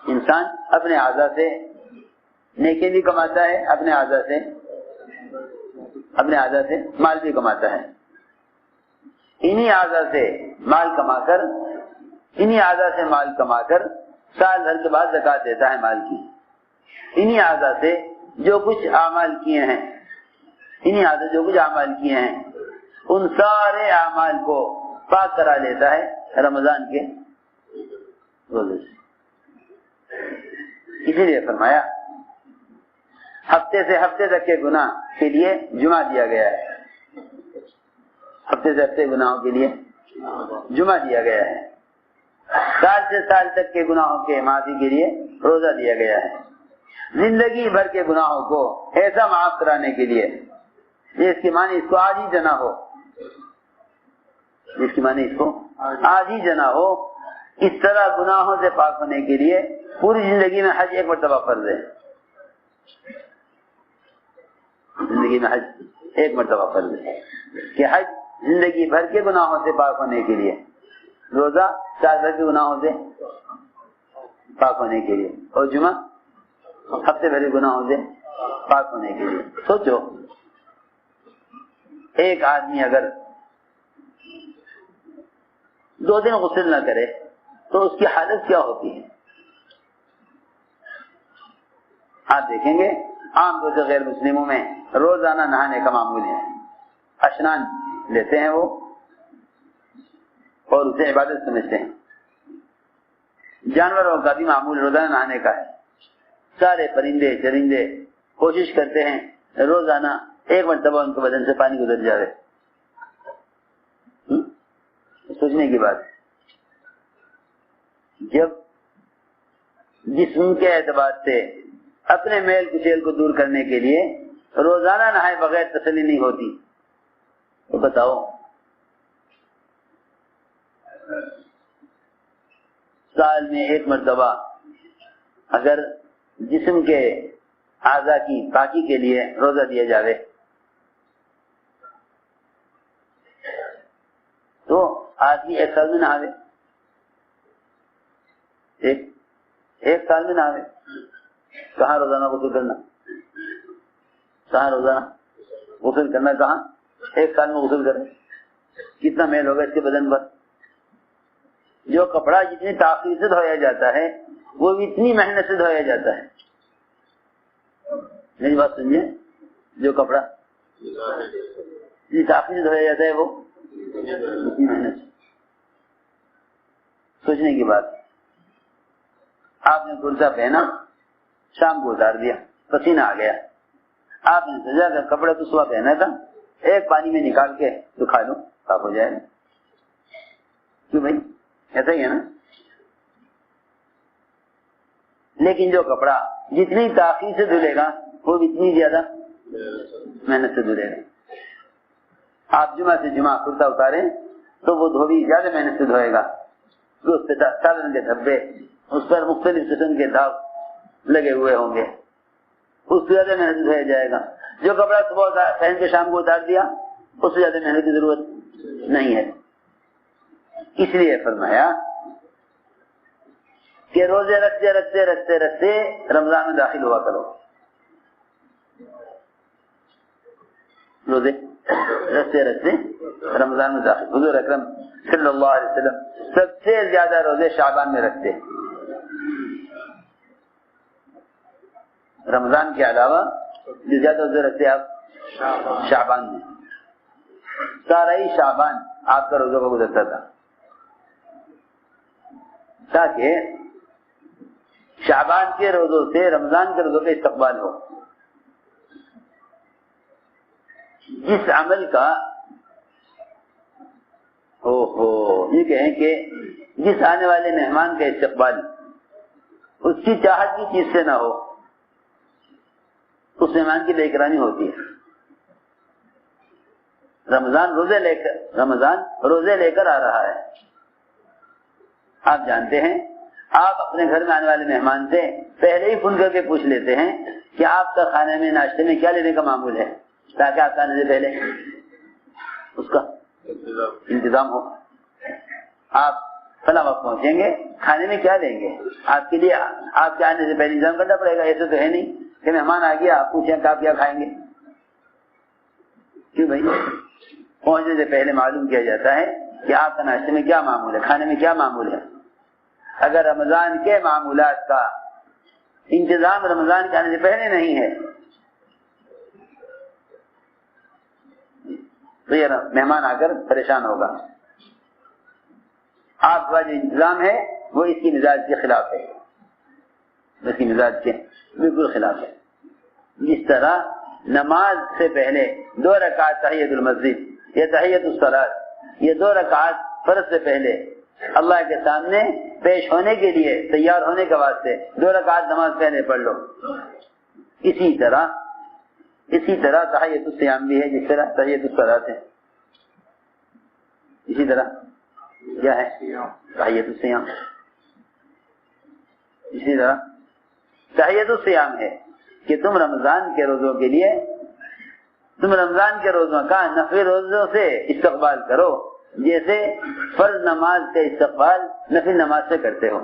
انسان اپنے اعضاء سے نیکی بھی کماتا ہے، اپنے اعضاء سے مال بھی کماتا ہے. انہی اعضاء سے مال کما کر سال بھر کے بعد زکات دیتا ہے مال کی. انہی اعضاء سے جو کچھ اعمال کیے ہیں ان سارے اعمال کو پاک کرا لیتا ہے رمضان کے روزے سے. اسی لیے فرمایا ہفتے سے ہفتے تک کے گناہ کے لیے جمعہ دیا گیا ہے. ہفتے سے ہفتے گناہوں کے لیے جمعہ دیا گیا ہے. سال سے سال تک کے گناہوں کے معافی کے لیے روزہ دیا گیا ہے. زندگی بھر کے گناہوں کو ایسا معاف کرانے کے لیے اس کی معنی اس کو آج ہی جنا ہو، اس طرح گناہوں سے پاک ہونے کے لیے پوری زندگی میں حج ایک مرتبہ فرض ہے. کہ حج زندگی بھر کے گناہوں سے پاک ہونے کے لیے، روزہ سال بھر کے گناہوں سے پاک ہونے کے لیے، اور جمعہ ہفتے بھر کے گناہوں سے پاک ہونے کے لیے. سوچو ایک آدمی اگر 2 دن غسل نہ کرے تو اس کی حالت کیا ہوتی ہے؟ آپ دیکھیں گے عام طور سے غیر مسلموں میں روزانہ نہانے کا معمول ہے. اشنان لیتے ہیں وہ اور اسے عبادت سمجھتے ہیں. جانوروں کا بھی معمول روزانہ نہانے کا ہے. سارے پرندے چرندے کوشش کرتے ہیں روزانہ ایک مرتبہ ان کے بدن سے پانی گزر جائے. سوچنے کی بات. جب جسم کے اعتبار سے اپنے میل کچیل کو دور کرنے کے لیے روزانہ نہائے بغیر تسلی نہیں ہوتی تو بتاؤ سال میں ایک مرتبہ اگر جسم کے اعضاء کی پاکی کے لیے روزہ دیا جاوے تو آدمی ایک سال میں نہاوے، ایک سال میں نہاوے. کہاں روزانہ غسل کرنا، کہاں ایک سال میں غسل کریں. کتنا میل ہوگا اس کے بدن پر. جو کپڑا جتنی تاخیر سے دھویا جاتا ہے وہ اتنی محنت سے دھویا جاتا ہے. میری بات سمجھے، جو کپڑا جتنی تاخیر سے دھویا جاتا ہے وہ اتنی محنت سے. سوچنے کی بات. آپ نے کرتا پہنا، شام کو اتار دیا، پسینہ آ گیا. آپ نے سجا کر کپڑا تو صبح پہنا تھا، ایک پانی میں نکال کے سکھا لو، صاف ہو جائے گا. کیوں بھائی؟ ایسا ہی ہے نا. لیکن جو کپڑا جتنی تاخیر سے دھلے گا وہ اتنی زیادہ محنت سے دھلے گا. آپ جمعہ سے جمعہ کرتا اتاریں تو وہ دھوبی زیادہ محنت سے دھوئے گا. اس پہ سالن کے دھبے، اس پر مختلف قسم کے داغ لگے ہوئے ہوں گے، اس سے زیادہ محنت دھویا جائے گا. جو کپڑا صبح پہن کے شام کو اتار دیا اس سے زیادہ محنت کی ضرورت نہیں ہے. اس لیے فرمایا کہ روزے رکھتے رمضان میں داخل ہوا کرو. روزے رکھتے رمضان میں داخل. حضور اکرم صلی اللہ علیہ وسلم سب سے زیادہ روزے شعبان میں رکھتے. رمضان کے علاوہ جو زیادہ روزے رکھتے آپ شعبان میں. سارا ہی شعبان آپ کا روزوں کا گزرتا تھا تاکہ شعبان کے روزوں سے رمضان کے روزوں کا استقبال ہو. جس عمل کا یہ کہیں کہ جس آنے والے مہمان کا استقبال اس کی چاہت کی چیز سے نہ ہو، اس مہمان کی بے اکرامی ہوتی ہے. رمضان روزے لے کر آ رہا ہے. آپ جانتے ہیں آپ اپنے گھر میں آنے والے مہمان سے پہلے ہی فون کر کے پوچھ لیتے ہیں کہ آپ کا کھانے میں ناشتے میں کیا لینے کا معمول ہے، تاکہ آپ آنے سے پہلے اس کا انتظام ہو. آپ فلاں وقت پہنچیں گے، کھانے میں کیا لیں گے؟ آپ کے لیے آپ کے آنے سے پہلے انتظام کرنا پڑے گا، ایسے تو ہے نہیں کہ مہمان آ گیا آپ پوچھیں کہ آپ کیا کھائیں گے، کیوں بھائی؟ پہنچنے سے پہلے معلوم کیا جاتا ہے کہ آپ کا ناشتے میں کیا معمول ہے، کھانے میں کیا معمول ہے۔ اگر رمضان کے معمولات کا انتظام رمضان کے آنے سے پہلے نہیں ہے تو یہ مہمان آ کر پریشان ہوگا۔ آپ کا جو انتظام ہے وہ اس کی مزاج کے خلاف ہے، اس کی مزاج کے بالکل خلاف ہے۔ جس طرح نماز سے پہلے 2 رکعت تحیۃ المسجد یا تحیۃ الصلاۃ، یہ 2 رکعت فرض سے پہلے اللہ کے سامنے پیش ہونے کے لیے تیار ہونے کے واسطے 2 رکعت نماز پہلے پڑھ لو۔ اسی طرح تحیۃ الصیام بھی ہے، جس طرح تحیۃ الصلاۃ ہے، اسی طرح کیا ہے تحیۃ الصیام، اسی طرح تحیۃ الصیام ہے کہ تم رمضان کے روزوں کے لیے تم رمضان کے روزوں کا نفل روزوں سے استقبال کرو، جیسے فرض نماز کا استقبال نفل نماز سے کرتے ہو۔